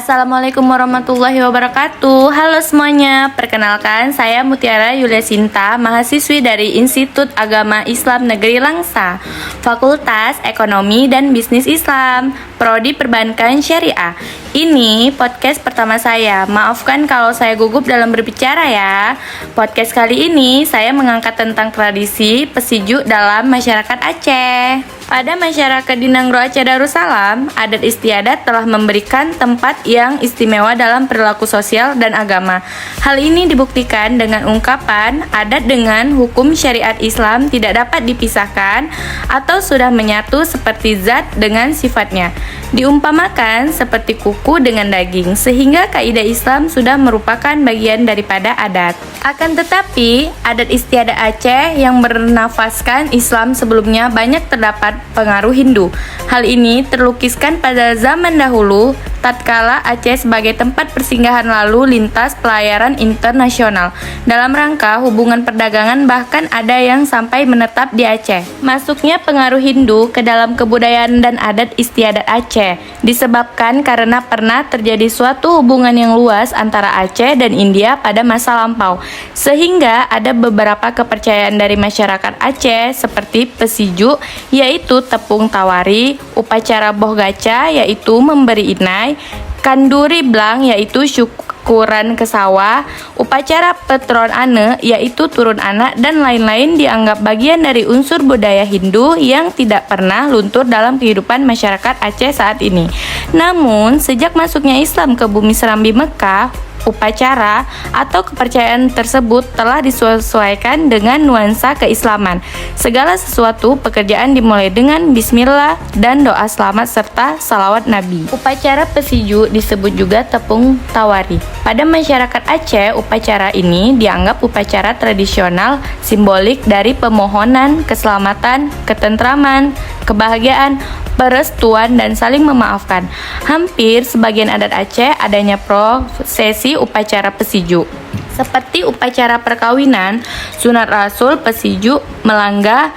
Assalamualaikum warahmatullahi wabarakatuh. Halo semuanya, perkenalkan saya Mutiara Yulia Sinta, mahasiswi dari Institut Agama Islam Negeri Langsa, Fakultas Ekonomi dan Bisnis Islam, Prodi Perbankan Syariah. Ini podcast pertama saya. Maafkan kalau saya gugup dalam berbicara ya. Podcast kali ini saya mengangkat tentang tradisi pesiju dalam masyarakat Aceh. Pada masyarakat di Nangro Aceh Darussalam, adat istiadat telah memberikan tempat yang istimewa dalam perilaku sosial dan agama. Hal ini dibuktikan dengan ungkapan adat dengan hukum syariat Islam tidak dapat dipisahkan atau sudah menyatu seperti zat dengan sifatnya. Diumpamakan seperti kuku dengan daging, sehingga kaidah Islam sudah merupakan bagian daripada adat. Akan tetapi, adat istiadat Aceh yang bernafaskan Islam sebelumnya banyak terdapat pengaruh Hindu. Hal ini terlukiskan pada zaman dahulu, tatkala Aceh sebagai tempat persinggahan lalu lintas pelayaran internasional. Dalam rangka hubungan perdagangan bahkan ada yang sampai menetap di Aceh. Masuknya pengaruh Hindu ke dalam kebudayaan dan adat istiadat Aceh disebabkan karena pernah terjadi suatu hubungan yang luas antara Aceh dan India pada masa lampau, sehingga ada beberapa kepercayaan dari masyarakat Aceh seperti pesiju, yaitu tepung tawari, upacara boh gaca, yaitu memberi inai, kanduri blang, yaitu syukuran ke sawah, upacara petron ane, yaitu turun anak, dan lain-lain dianggap bagian dari unsur budaya Hindu yang tidak pernah luntur dalam kehidupan masyarakat Aceh saat ini. Namun, sejak masuknya Islam ke bumi Serambi Mekah, upacara atau kepercayaan tersebut telah disesuaikan dengan nuansa keislaman. Segala sesuatu pekerjaan dimulai dengan bismillah dan doa selamat serta salawat Nabi. Upacara pesiju disebut juga tepung tawari. Pada masyarakat Aceh, upacara ini dianggap upacara tradisional simbolik dari pemohonan keselamatan, ketentraman, kebahagiaan, perestuan, dan saling memaafkan. Hampir sebagian adat Aceh adanya prosesi upacara pesiju. Seperti upacara perkawinan, sunat rasul, pesiju melangga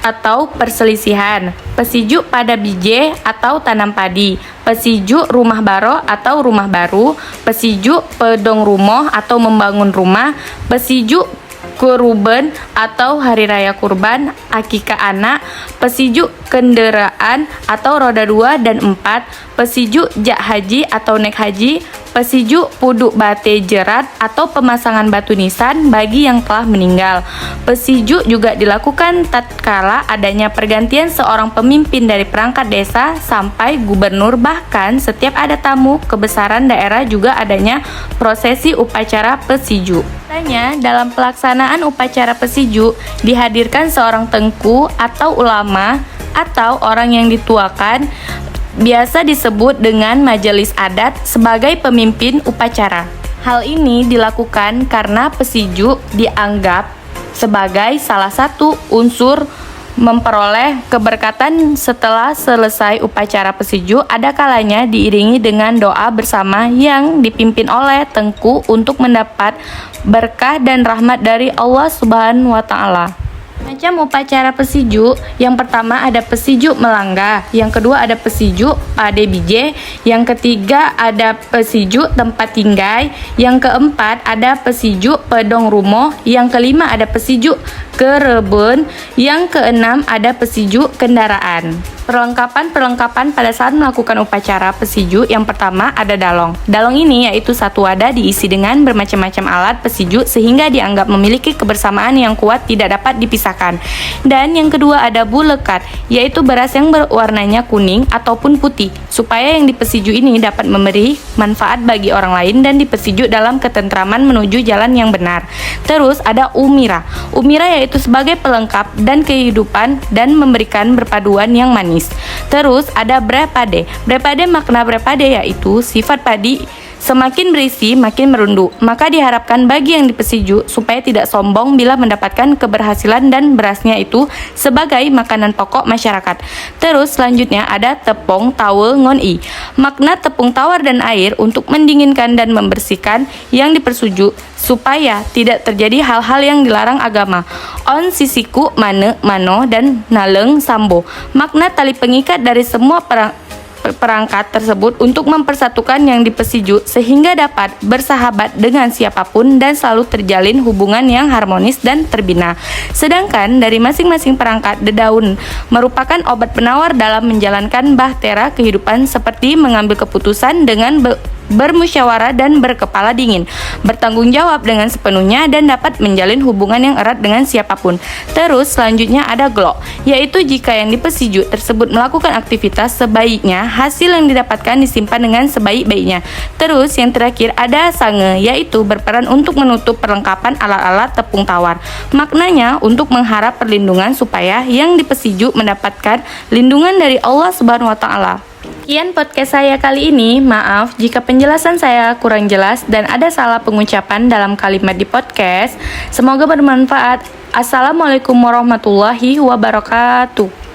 atau perselisihan, pesiju pada bije atau tanam padi, pesiju rumah baro atau rumah baru, pesiju pedong rumoh atau membangun rumah, pesiju kurban atau hari raya kurban, akikah anak, pesiju kendaraan atau roda 2 dan 4, pesiju jak haji atau naik haji, pesiju puduk bate jerat atau pemasangan batu nisan bagi yang telah meninggal. Pesiju juga dilakukan tatkala adanya pergantian seorang pemimpin dari perangkat desa sampai gubernur, bahkan setiap ada tamu kebesaran daerah juga adanya prosesi upacara pesiju. Biasanya dalam pelaksanaan upacara pesiju dihadirkan seorang tengku atau ulama atau orang yang dituakan, biasa disebut dengan majelis adat, sebagai pemimpin upacara. Hal ini dilakukan karena pesiju dianggap sebagai salah satu unsur memperoleh keberkatan setelah selesai upacara pesiju. Ada kalanya diiringi dengan doa bersama yang dipimpin oleh tengku untuk mendapat berkah dan rahmat dari Allah Subhanahu wa Ta'ala. Macam upacara pesiju, yang pertama ada pesiju melangga, yang kedua ada pesiju pade bije, yang ketiga ada pesiju tempat tinggai, yang keempat ada pesiju pedong rumoh, yang kelima ada pesiju kerebun, yang keenam ada pesiju kendaraan. Perlengkapan pada saat melakukan upacara pesiju, yang pertama ada dalong. Dalong ini yaitu satu wadah diisi dengan bermacam-macam alat pesiju sehingga dianggap memiliki kebersamaan yang kuat, tidak dapat dipisahkan. Dan yang kedua ada bulekat, yaitu beras yang berwarnanya kuning ataupun putih, supaya yang dipesiju ini dapat memberi manfaat bagi orang lain dan dipesiju dalam ketentraman menuju jalan yang benar. Terus ada umira. Umira yaitu sebagai pelengkap dan kehidupan dan memberikan berpaduan yang manis. Terus ada brepade. Brepade, makna brepade yaitu sifat padi semakin berisi makin merunduk. Maka diharapkan bagi yang dipesiju supaya tidak sombong bila mendapatkan keberhasilan dan berasnya itu sebagai makanan pokok masyarakat. Terus selanjutnya ada tepung tawel ngon-i. Makna tepung tawar dan air untuk mendinginkan dan membersihkan yang dipersuju supaya tidak terjadi hal-hal yang dilarang agama. On sisiku mane mano dan naleng sambo. Makna tali pengikat dari semua perangkat tersebut untuk mempersatukan yang dipesiju sehingga dapat bersahabat dengan siapapun dan selalu terjalin hubungan yang harmonis dan terbina. Sedangkan dari masing-masing perangkat dedaun merupakan obat penawar dalam menjalankan bahtera kehidupan seperti mengambil keputusan dengan bermusyawarah dan berkepala dingin, bertanggung jawab dengan sepenuhnya dan dapat menjalin hubungan yang erat dengan siapapun. Terus selanjutnya ada glo, yaitu jika yang dipesiju tersebut melakukan aktivitas sebaiknya, hasil yang didapatkan disimpan dengan sebaik-baiknya. Terus yang terakhir ada sange, yaitu berperan untuk menutup perlengkapan alat-alat tepung tawar. Maknanya untuk mengharap perlindungan supaya yang dipesiju mendapatkan lindungan dari Allah Subhanahu wa taala. Sekian podcast saya kali ini. Maaf jika penjelasan saya kurang jelas dan ada salah pengucapan dalam kalimat di podcast. Semoga bermanfaat. Assalamualaikum warahmatullahi wabarakatuh.